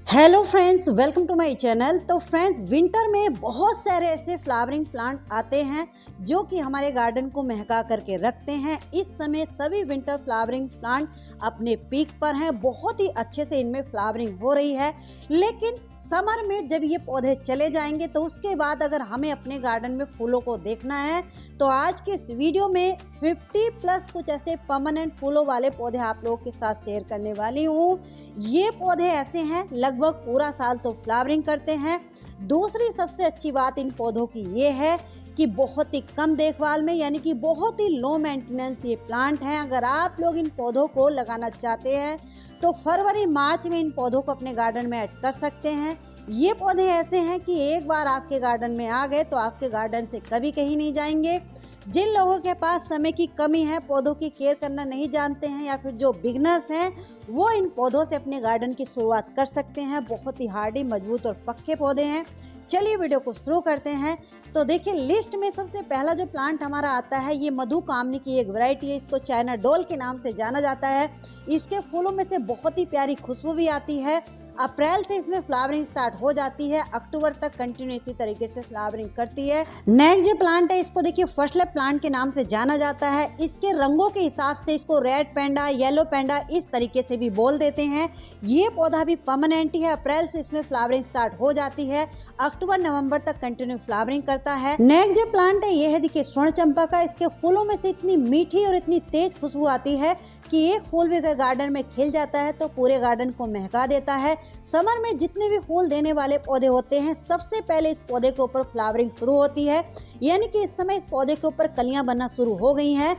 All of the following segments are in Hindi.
Hello friends, welcome to my channel. तो फ्रेंड्स, विंटर में बहुत सारे ऐसे फ्लावरिंग प्लांट आते हैं जो कि हमारे गार्डन को महका करके रखते हैं। इस समय सभी विंटर फ्लावरिंग प्लांट अपने पीक पर हैं, बहुत ही अच्छे से इनमें फ्लावरिंग हो रही है। लेकिन समर में जब ये पौधे चले जाएंगे तो उसके बाद अगर हमें अपने गार्डन में फूलों को देखना है तो आज के इस वीडियो में 50 प्लस कुछ ऐसे परमानेंट फूलों वाले पौधे आप लोगों के साथ शेयर करने वाली हूँ। ये पौधे ऐसे हैं लगभग पूरा साल तो फ्लावरिंग करते हैं। दूसरी सबसे अच्छी बात इन पौधों की ये है कि बहुत ही कम देखभाल में, यानी कि बहुत ही लो मेंटेनेंस ये प्लांट हैं। अगर आप लोग इन पौधों को लगाना चाहते हैं तो फरवरी मार्च में इन पौधों को अपने गार्डन में ऐड कर सकते हैं। ये पौधे ऐसे हैं कि एक बार आपके गार्डन में आ गए तो आपके गार्डन से कभी कहीं नहीं जाएंगे। जिन लोगों के पास समय की कमी है, पौधों की केयर करना नहीं जानते हैं, या फिर जो बिगनर्स हैं, वो इन पौधों से अपने गार्डन की शुरुआत कर सकते हैं। बहुत ही हार्डी, मजबूत और पक्के पौधे हैं। चलिए वीडियो को शुरू करते हैं। तो देखिए, लिस्ट में सबसे पहला जो प्लांट हमारा आता है ये मधुकामनी की एक वैरायटी है। इसको चाइना डोल के नाम से जाना जाता है। इसके फूलों में से बहुत ही प्यारी खुशबू भी आती है। अप्रैल से इसमें फ्लावरिंग स्टार्ट हो जाती है, अक्टूबर तक कंटिन्यू इसी तरीके से फ्लावरिंग करती है। नेक्स्ट जो प्लांट है इसको देखिए फर्स्ट लैप प्लांट के नाम से जाना जाता है। इसके रंगों के हिसाब से इसको रेड पेंडा, येलो पेंडा इस तरीके से भी बोल देते हैं। ये पौधा भी परमानेंट ही है। अप्रैल से इसमें फ्लावरिंग स्टार्ट हो जाती है, अक्टूबर नवंबर तक कंटिन्यू फ्लावरिंग करता है। नेक्स्ट जो प्लांट है ये है देखिए स्वर्ण चंपा का। इसके फूलों में से इतनी मीठी और इतनी तेज खुशबू आती है कि एक फूल भी अगर गार्डन में खिल जाता है तो पूरे गार्डन को महका देता है। समर में जितने भी फूल देने वाले पौधे होते हैं, सबसे पहले इस पौधे के ऊपर फ्लावरिंग शुरू होती है, यानी कि इस समय इस पौधे के ऊपर कलियां बनना शुरू हो गई हैं।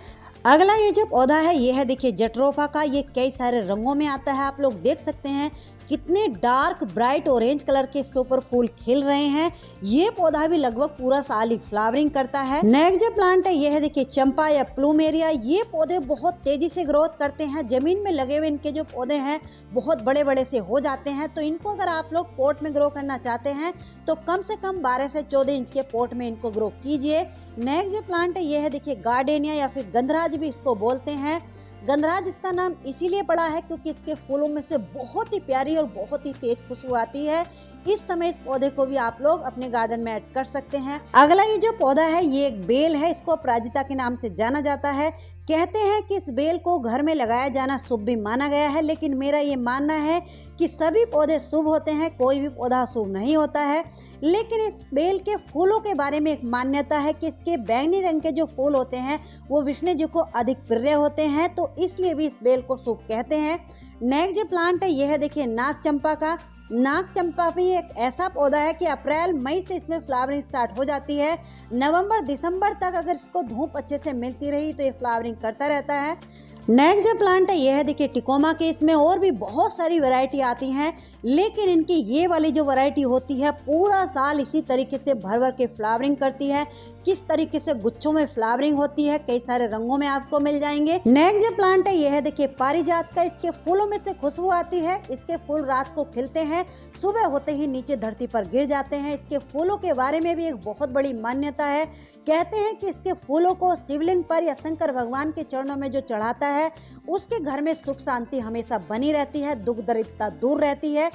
अगला ये जो पौधा है ये है देखिए जट्रोफा का। ये कई सारे रंगों में आता है। आप लोग देख सकते हैं कितने डार्क ब्राइट ऑरेंज कलर के इसके ऊपर फूल खिल रहे हैं। ये पौधा भी लगभग पूरा साल ही फ्लावरिंग करता है। नेक्स्ट जो प्लांट है ये है देखिए चंपा या प्लूमेरिया। ये पौधे बहुत तेजी से ग्रोथ करते हैं। जमीन में लगे हुए इनके जो पौधे हैं बहुत बड़े बड़े से हो जाते हैं। तो इनको अगर आप लोग पॉट में ग्रो करना चाहते हैं तो कम से कम 12 से 14 इंच के पॉट में इनको ग्रो कीजिए। नेक्स्ट जो प्लांट है ये है देखिए गार्डेनिया या फिर गंधराज भी इसको बोलते हैं। गंधराज इसका नाम इसीलिए पड़ा है क्योंकि इसके फूलों में से बहुत ही प्यारी और बहुत ही तेज खुशबू आती है। इस समय इस पौधे को भी आप लोग अपने गार्डन में ऐड कर सकते हैं। अगला ये जो पौधा है ये एक बेल है। इसको अपराजिता के नाम से जाना जाता है। कहते हैं कि इस बेल को घर में लगाया जाना शुभ भी माना गया है, लेकिन मेरा ये मानना है कि सभी पौधे शुभ होते हैं, कोई भी पौधा शुभ नहीं होता है। लेकिन इस बेल के फूलों के बारे में एक मान्यता है कि इसके बैंगनी रंग के जो फूल होते हैं वो विष्णु जी को अधिक प्रिय होते हैं, तो इसलिए भी इस बेल को शुभ कहते हैं। नेक्स्ट जो प्लांट है यह है देखिए नाग चंपा का। नाग चंपा भी एक ऐसा पौधा है कि अप्रैल मई से इसमें फ्लावरिंग स्टार्ट हो जाती है। नवंबर दिसंबर तक अगर इसको धूप अच्छे से मिलती रही तो ये फ्लावरिंग करता रहता है। नेक्स्ट जो प्लांट है यह है देखिए टिकोमा के। इसमें और भी बहुत सारी वैरायटी आती हैं, लेकिन इनकी ये वाली जो वैरायटी होती है पूरा साल इसी तरीके से भर भर के फ्लावरिंग करती है। किस तरीके से गुच्छों में फ्लावरिंग होती है, कई सारे रंगों में आपको मिल जाएंगे। नेक्स्ट जो प्लांट है यह है देखिए पारिजात का। इसके फूलों में से खुशबू आती है। इसके फूल रात को खिलते हैं, सुबह होते ही नीचे धरती पर गिर जाते हैं। इसके फूलों के बारे में भी एक बहुत बड़ी मान्यता है। कहते हैं कि इसके फूलों को शिवलिंग पर या शंकर भगवान के चरणों में जो चढ़ाता है उसके घर में सुख शांति हमेशा बनी रहती है, दुख दरिद्रता दूर रहती है।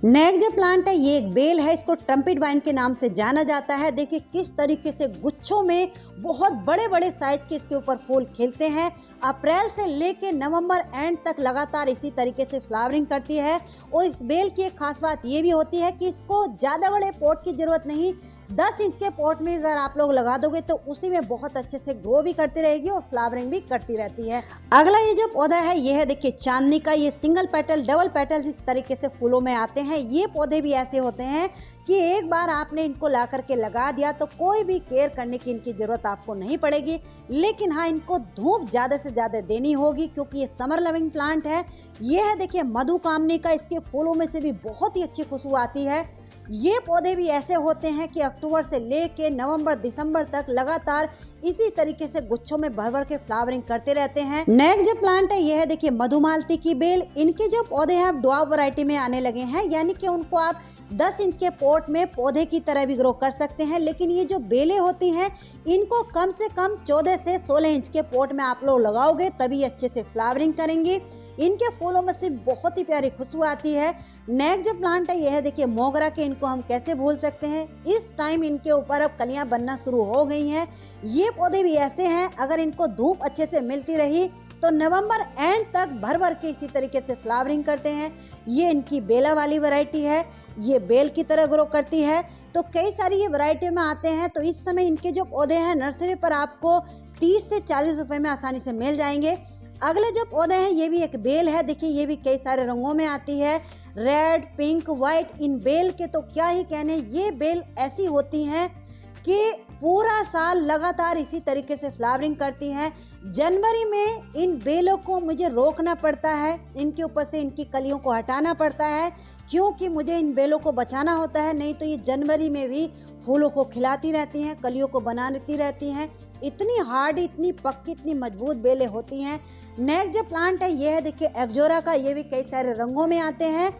नेक्स्ट जो प्लांट है ये एक बेल है। इसको ट्रम्पिट वाइन के नाम से जाना जाता है। देखिए किस तरीके से गुच्छों में बहुत बड़े बड़े साइज के इसके ऊपर फूल खिलते हैं। अप्रैल से लेके नवंबर एंड तक लगातार इसी तरीके से फ्लावरिंग करती है। और इस बेल की एक खास बात ये भी होती है कि इसको ज़्यादा बड़े पॉट की ज़रूरत नहीं, 10 इंच के पॉट में अगर आप लोग लगा दोगे तो उसी में बहुत अच्छे से ग्रो भी करती रहेगी और फ्लावरिंग भी करती रहती है। अगला ये जो पौधा है ये है देखिए चांदनी का। ये सिंगल पेटल, डबल पेटल्स इस तरीके से फूलों में आते हैं। ये पौधे भी ऐसे होते हैं कि एक बार आपने इनको ला करके लगा दिया तो कोई भी केयर करने की इनकी ज़रूरत आपको नहीं पड़ेगी। लेकिन हाँ, इनको धूप ज़्यादा से ज़्यादा देनी होगी क्योंकि ये समर लविंग प्लांट है। ये है देखिए मधुकामनी का। इसके फूलों में से भी बहुत ही अच्छी खुशबू आती है। ये पौधे भी ऐसे होते हैं कि अक्टूबर से लेके नवंबर दिसंबर तक लगातार इसी तरीके से गुच्छों में भर भर के फ्लावरिंग करते रहते हैं। नेक्स्ट जो प्लांट है ये है देखिए मधुमालती की बेल। इनके जो पौधे हैं अब ड्वार्फ वैरायटी में आने लगे हैं, यानी कि उनको आप 10 इंच के पॉट में पौधे की तरह भी ग्रो कर सकते हैं। लेकिन ये जो बेलें होती हैं इनको कम से कम 14 से 16 इंच के पॉट में आप लोग लगाओगे तभी अच्छे से फ्लावरिंग करेंगे। इनके फूलों में से बहुत ही प्यारी खुशबू आती है। नेक्स्ट जो प्लांट है यह है देखिए मोगरा के, इनको हम कैसे भूल सकते हैं। इस टाइम इनके ऊपर अब कलियां बनना शुरू हो गई हैं। ये पौधे भी ऐसे हैं, अगर इनको धूप अच्छे से मिलती रही तो नवंबर एंड तक भर भर के इसी तरीके से फ्लावरिंग करते हैं। ये इनकी बेला वाली वैरायटी है, ये बेल की तरह ग्रो करती है। तो कई सारी ये वैरायटी में आते हैं। तो इस समय इनके जो पौधे हैं नर्सरी पर आपको 30 से 40 रुपए में आसानी से मिल जाएंगे। अगले जो पौधे हैं ये भी एक बेल है। देखिए ये भी कई सारे रंगों में आती है, रेड, पिंक, वाइट। इन बेल के तो क्या ही कहने। ये बेल ऐसी होती हैं कि पूरा साल लगातार इसी तरीके से फ्लावरिंग करती हैं। जनवरी में इन बेलों को मुझे रोकना पड़ता है, इनके ऊपर से इनकी कलियों को हटाना पड़ता है, क्योंकि मुझे इन बेलों को बचाना होता है। नहीं तो ये जनवरी में भी फूलों को खिलाती रहती हैं, कलियों को बनाती रहती हैं। इतनी हार्ड, इतनी पक्की, इतनी मजबूत बेलें होती हैं। नेक्स्ट जो प्लांट है ये है देखिए एग्जोरा का। ये भी कई सारे रंगों में आते हैं।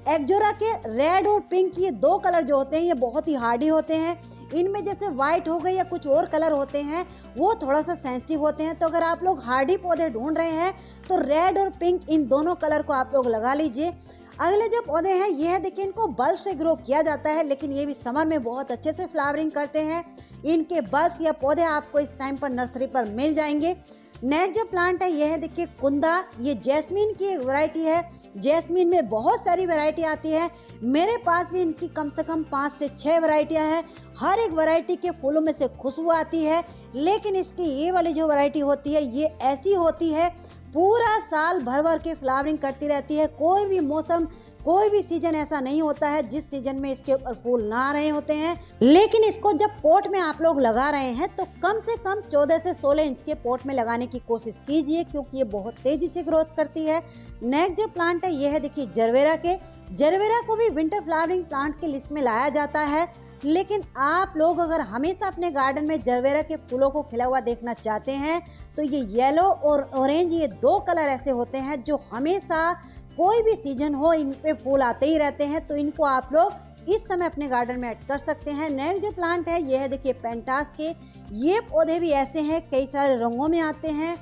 एग्जोरा के रेड और पिंक ये 2 कलर जो होते हैं ये बहुत ही हार्डी होते हैं। इनमें जैसे वाइट हो गए या कुछ और कलर होते हैं वो थोड़ा सा सेंसिटिव होते हैं। तो अगर आप लोग हार्डी पौधे ढूंढ रहे हैं तो रेड और पिंक इन दोनों कलर को आप लोग लगा लीजिए। अगले जो पौधे हैं ये है देखिए, इनको बल्ब से ग्रो किया जाता है, लेकिन ये भी समर में बहुत अच्छे से फ्लावरिंग करते हैं। इनके बल्ब या पौधे आपको इस टाइम पर नर्सरी पर मिल जाएंगे। नेक्स्ट जो प्लांट है ये है देखिए कुंदा। ये जैस्मीन की एक वैरायटी है। जैस्मीन में बहुत सारी वैरायटी आती है, मेरे पास भी इनकी कम से कम 5 से 6 वैरायटियाँ हैं। हर एक वैरायटी के फूलों में से खुशबू आती है, लेकिन इसकी ये वाली जो वैरायटी होती है ये ऐसी होती है पूरा साल भर भर के फ्लावरिंग करती रहती है। कोई भी मौसम, कोई भी सीजन ऐसा नहीं होता है जिस सीजन में इसके ऊपर फूल ना आ रहे होते हैं। लेकिन इसको जब पॉट में आप लोग लगा रहे हैं तो कम से कम 14 से 16 इंच के पॉट में लगाने की कोशिश कीजिए, क्योंकि ये बहुत तेजी से ग्रोथ करती है। नेक्स्ट जो प्लांट है ये है देखिए जरवेरा के। जरवेरा को भी विंटर फ्लावरिंग प्लांट के लिस्ट में लाया जाता है, लेकिन आप लोग अगर हमेशा अपने गार्डन में जरवेरा के फूलों को खिला हुआ देखना चाहते हैं तो ये येलो और ऑरेंज, ये 2 कलर ऐसे होते हैं जो हमेशा कोई भी सीजन हो इन पे फूल आते ही रहते हैं। तो इनको आप लोग इस समय अपने गार्डन में ऐड कर सकते हैं। नेक्स्ट जो प्लांट है ये है देखिए पेंटास के। ये पौधे भी ऐसे हैं, कई सारे रंगों में आते हैं।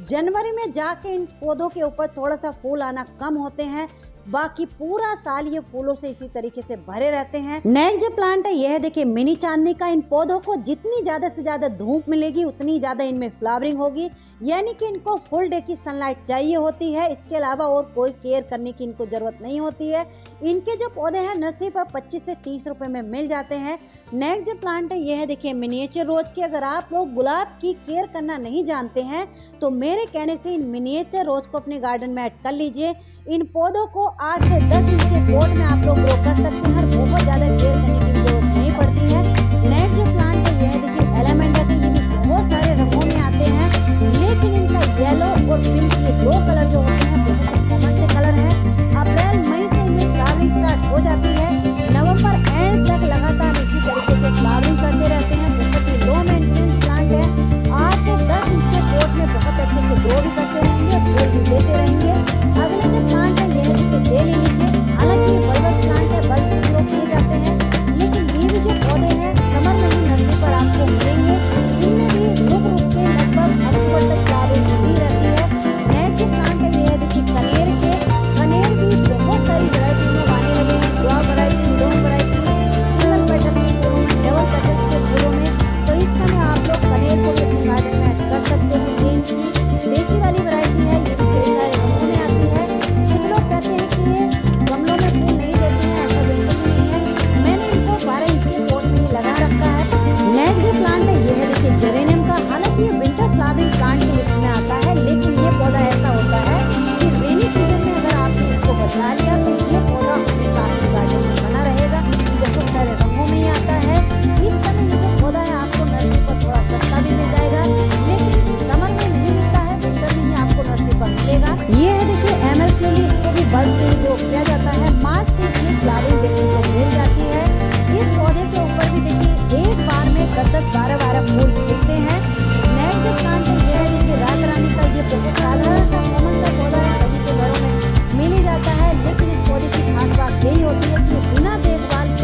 जनवरी में जाके इन पौधों के ऊपर थोड़ा सा फूल आना कम होते हैं, बाकी पूरा साल ये फूलों से इसी तरीके से भरे रहते हैं। नेक्स्ट जो प्लांट है यह है देखिए मिनी चांदनी का। इन पौधों को जितनी ज्यादा से ज्यादा धूप मिलेगी उतनी ज्यादा इनमें फ्लावरिंग होगी, यानी कि इनको फुल डे की सनलाइट चाहिए होती है। इसके अलावा और कोई केयर करने की इनको जरूरत नहीं होती है। इनके जो पौधे हैं नर्सरी पर 25 से 30 रुपए में मिल जाते हैं। नेक्स्ट जो प्लांट है यह है देखिए मिनिएचर रोज की। अगर आप लोग गुलाब की केयर करना नहीं जानते हैं तो मेरे कहने से इन मिनिएचर रोज को अपने गार्डन में ऐड कर लीजिए। इन पौधों को 8 से 10 इंच के पॉट में आप लोग ग्रो कर सकते हैं। बहुत ज्यादा केयर करने की जरूरत नहीं पड़ती है। नेक्स्ट जो प्लांट है यह है देखिए एलामेंडा के। ये भी बहुत सारे रंगों में आते हैं, लेकिन इनका येलो और पिंक ये 2 कलर जो होते हैं बहुत ही कॉमन से कलर है। अप्रैल मई से इनमें फ्लावरिंग स्टार्ट हो जाती है। नवंबर एंड तक लगातार इसी तरीके से फ्लावरिंग करते रहते हैं। बहुत ही लो मेंटेनेंस प्लांट है। 8 से 10 इंच के पॉट में बहुत अच्छे से ग्रो भी करते रहेंगे, फूल भी देते रहेंगे। अगले जो प्लांट है यह देखिए डेली लिखे। हालांकि ये बल्बस प्लांट है, बल्ब से ग्रो किए जाते हैं, लेकिन ये भी जो पौधे हैं समर में ही नर्सरी पर आपको मिलेंगे। इनमें भी रुक रुक के लगभग अक्टूबर तक फ्लावरिंग होती रहती है। नेक्स्ट जो प्लांट है ये है देखिए कनेर के। कनेर भी बहुत सारी वैरायटी में आने लगे हैं, drop variety, long variety, single petal के फूलों में, डबल पेटल के फूलों में। तो इस समय आप लोग कनेर को भी अपने गार्डन में ऐड कर सकते हैं। ये इनकी देसी वाली वैरायटी है, ये भी कई सारे रंगों में आती है। कुछ लोग कहते हैं कि ये गमलों में फूल नहीं देते हैं, ऐसा बिल्कुल भी नहीं है। मैंने इनको 12 इंच के पॉट में ही लगा रखा है। नेक्स्ट जो प्लांट है ये है देखिए जेरेनियम का। हालांकि ये विंटर फ्लावरिंग प्लांट की लिस्ट में आता है, लेकिन ये पौधा ऐसा होता है कि रेनी सीजन में अगर आपने इसको बचा लिया तो ये पौधा हमेशा आपके गार्डन में बना रहेगा। बहुत सारे रंगों में ही आता है। इस समय ये जो पौधा है आपको नर्सरी पर थोड़ा सस्ता भी मिल जाएगा, लेकिन समर में नहीं मिलता है, विंटर में ही आपको नर्सरी पर मिलेगा। ये है देखिए एमरल्ड लिली। इसको भी बल्ब से ही ग्रो किया जाता है। मार्च से इसमें फ्लावरिंग देखने को मिल जाती है। इस पौधे के ऊपर भी देखिए एक बार में 10-10, 12-12 फूल खिलते हैं। नेक्स्ट जो प्लांट है ये है देखिए रात रानी का। ये बहुत साधारण सा कॉमन सा पौधा है, सभी के घरों में मिल ही जाता है, लेकिन इस पौधे की खास बात यही होती है कि बिना देखभाल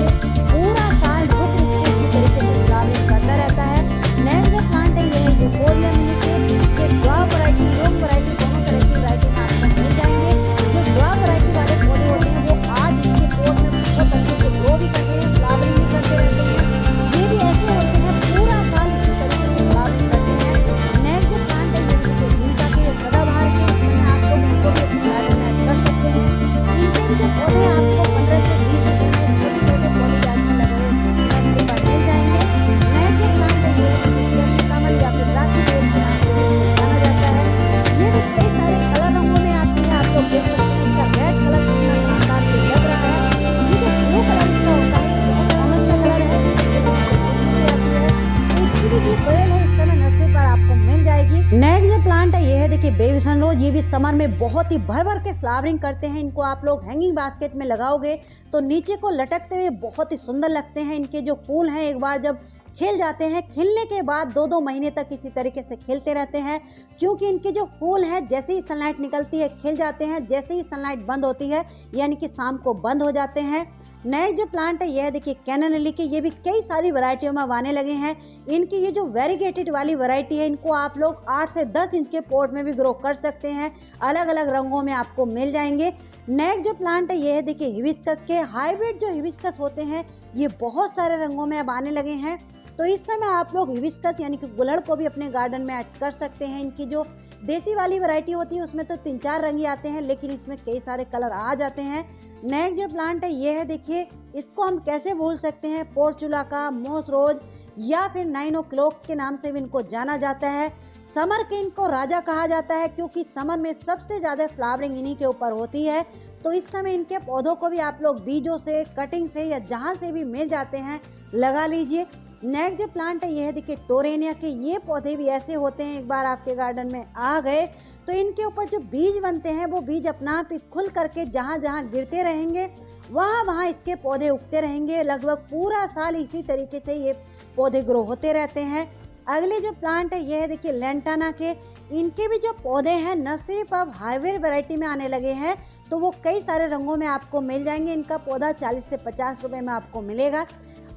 रोज, ये भी समर में बहुत ही भर भर के फ्लावरिंग करते हैं। इनको आप लोग हैंगिंग बास्केट में लगाओगे तो नीचे को लटकते हुए बहुत ही सुंदर लगते हैं। इनके जो फूल हैं एक बार जब खिल जाते हैं, खिलने के बाद 2-2 महीने तक इसी तरीके से खिलते रहते हैं, क्योंकि इनके जो फूल हैं जैसे ही सनलाइट निकलती है खिल जाते हैं, जैसे ही सनलाइट बंद होती है यानी कि शाम को बंद हो जाते हैं। नेक्स्ट जो प्लांट है यह देखिए कैना लिली के, ये भी कई सारी वैरायटियों में आने लगे हैं। इनकी ये जो वेरीगेटेड वाली वैरायटी है, इनको आप लोग 8 से 10 इंच के पॉट में भी ग्रो कर सकते हैं, अलग अलग रंगों में आपको मिल जाएंगे। नेक्स्ट जो प्लांट है यह देखिए हिबिस्कस के। हाइब्रिड जो हिबिस्कस होते हैं ये बहुत सारे रंगों में अब आने लगे हैं, तो इस समय आप लोग हिबिस्कस यानी कि गुलड़ को भी अपने गार्डन में ऐड कर सकते हैं। इनकी जो देसी वाली वैरायटी होती है उसमें तो 3-4 रंग ही आते हैं, लेकिन इसमें कई सारे कलर आ जाते हैं। नेक्स्ट जो प्लांट है ये है देखिए, इसको हम कैसे भूल सकते हैं, पोर्चुला का, मोस रोज या फिर 9 o'clock के नाम से भी इनको जाना जाता है। समर के इनको राजा कहा जाता है, क्योंकि समर में सबसे ज़्यादा फ्लावरिंग इन्हीं के ऊपर होती है। तो इस समय इनके पौधों को भी आप लोग बीजों से, कटिंग से या जहाँ से भी मिल जाते हैं लगा लीजिए। नेक्स्ट जो प्लांट है यह देखिए टोरेनिया के। ये पौधे भी ऐसे होते हैं, एक बार आपके गार्डन में आ गए तो इनके ऊपर जो बीज बनते हैं वो बीज अपना आप ही खुल करके जहाँ जहाँ गिरते रहेंगे वहाँ वहाँ इसके पौधे उगते रहेंगे। लगभग पूरा साल इसी तरीके से ये पौधे ग्रो होते रहते हैं। अगले जो प्लांट है यह देखिए लेंटाना के। इनके भी जो पौधे हैं नर्सरी पर अब हाइब्रिड वैरायटी में आने लगे हैं, तो वो कई सारे रंगों में आपको मिल जाएंगे। इनका पौधा 40 से 50 रुपए में आपको मिलेगा।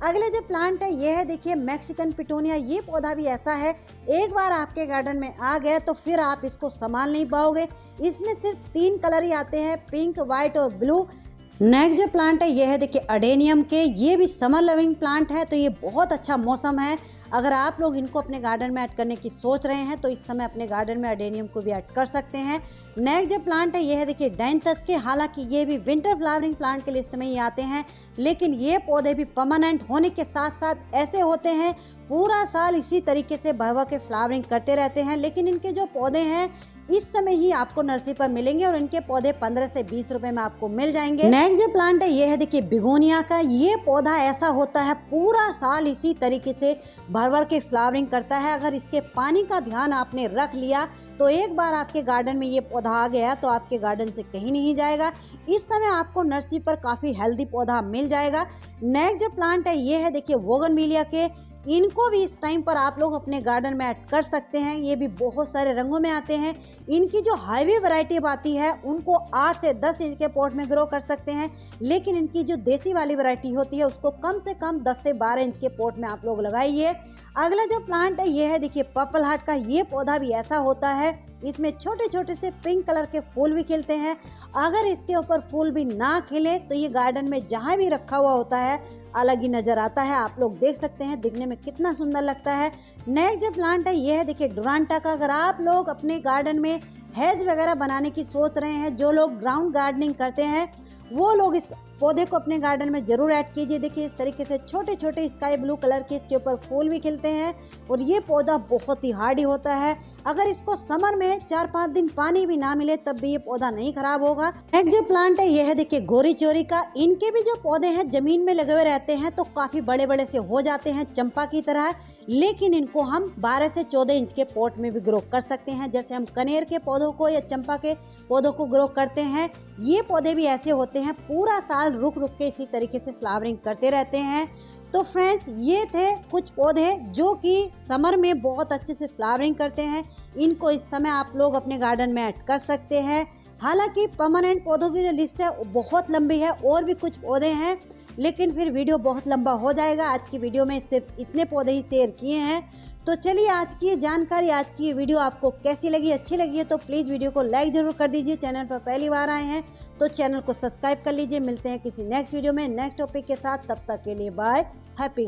अगले जो प्लांट है ये है देखिए मैक्सिकन पिटूनिया। ये पौधा भी ऐसा है, एक बार आपके गार्डन में आ गया तो फिर आप इसको संभाल नहीं पाओगे। इसमें सिर्फ 3 कलर ही आते हैं, पिंक, व्हाइट और ब्लू। नेक्स्ट जो प्लांट है ये है देखिए अडेनियम के। ये भी समर लविंग प्लांट है, तो ये बहुत अच्छा मौसम है। अगर आप लोग इनको अपने गार्डन में ऐड करने की सोच रहे हैं तो इस समय अपने गार्डन में अडेनियम को भी ऐड कर सकते हैं। नेक्स्ट जो प्लांट है ये है देखिए डायंथस के। हालांकि ये भी विंटर फ्लावरिंग प्लांट के लिस्ट में ही आते हैं, लेकिन ये पौधे भी परमानेंट होने के साथ साथ ऐसे होते हैं पूरा साल इसी तरीके से भरवा के फ्लावरिंग करते रहते हैं। लेकिन इनके जो पौधे हैं इस समय ही आपको नर्सरी पर मिलेंगे और इनके पौधे 15 से 20 रुपए में आपको मिल जाएंगे। नेक्स्ट जो प्लांट है ये है देखिए बिगोनिया का। ये पौधा ऐसा होता है पूरा साल इसी तरीके से भर भर के फ्लावरिंग करता है। अगर इसके पानी का ध्यान आपने रख लिया तो एक बार आपके गार्डन में ये पौधा आ गया तो आपके गार्डन से कहीं नहीं जाएगा। इस समय आपको नर्सरी पर काफ़ी हेल्दी पौधा मिल जाएगा। नेक्स्ट जो प्लांट है ये है देखिए बोगनविलिया के। इनको भी इस टाइम पर आप लोग अपने गार्डन में ऐड कर सकते हैं। ये भी बहुत सारे रंगों में आते हैं। इनकी जो हाईवे वैरायटी आती है उनको 8 से 10 इंच के पॉट में ग्रो कर सकते हैं, लेकिन इनकी जो देसी वाली वैरायटी होती है उसको कम से कम 10 से 12 इंच के पॉट में आप लोग लगाइए। अगला जो प्लांट है ये है देखिए पर्पल हार्ट का। ये पौधा भी ऐसा होता है, इसमें छोटे छोटे से पिंक कलर के फूल भी खिलते हैं। अगर इसके ऊपर फूल भी ना खिले तो ये गार्डन में जहाँ भी रखा हुआ होता है अलग ही नज़र आता है। आप लोग देख सकते हैं दिखने में कितना सुंदर लगता है। नेक्स्ट जो प्लांट है ये है देखिए डुरांटा का। अगर आप लोग अपने गार्डन में हेज वगैरह बनाने की सोच रहे हैं, जो लोग ग्राउंड गार्डनिंग करते हैं वो लोग इस पौधे को अपने गार्डन में जरूर ऐड कीजिए। देखिए इस तरीके से छोटे छोटे स्काई ब्लू कलर के इसके ऊपर फूल भी खिलते हैं और ये पौधा बहुत ही हार्डी होता है। अगर इसको समर में 4-5 दिन पानी भी ना मिले तब भी ये पौधा नहीं खराब होगा। एक जो प्लांट है ये है देखिए गोरी चोरी का। इनके भी जो पौधे हैं जमीन में लगे हुए रहते हैं तो काफी बड़े बड़े से हो जाते हैं चंपा की तरह, लेकिन इनको हम 12 से 14 इंच के पॉट में भी ग्रो कर सकते हैं। जैसे हम कनेर के पौधों को या चंपा के पौधों को ग्रो करते हैं, ये पौधे भी ऐसे होते हैं पूरा साल रुक रुक के इसी तरीके से फ्लावरिंग करते रहते हैं। तो फ्रेंड्स ये थे कुछ पौधे जो कि समर में बहुत अच्छे से फ्लावरिंग करते हैं। इनको इस समय आप लोग अपने गार्डन में ऐड कर सकते हैं। हालांकि परमानेंट पौधों की जो लिस्ट है वो बहुत लंबी है, और भी कुछ पौधे हैं, लेकिन फिर वीडियो बहुत लंबा हो जाएगा। आज की वीडियो में सिर्फ इतने पौधे ही शेयर किए हैं। तो चलिए आज की ये जानकारी, आज की ये वीडियो आपको कैसी लगी? अच्छी लगी है तो प्लीज़ वीडियो को लाइक ज़रूर कर दीजिए। चैनल पर पहली बार आए हैं तो चैनल को सब्सक्राइब कर लीजिए। मिलते हैं किसी नेक्स्ट वीडियो में नेक्स्ट टॉपिक के साथ। तब तक के लिए बाय। हैप्पी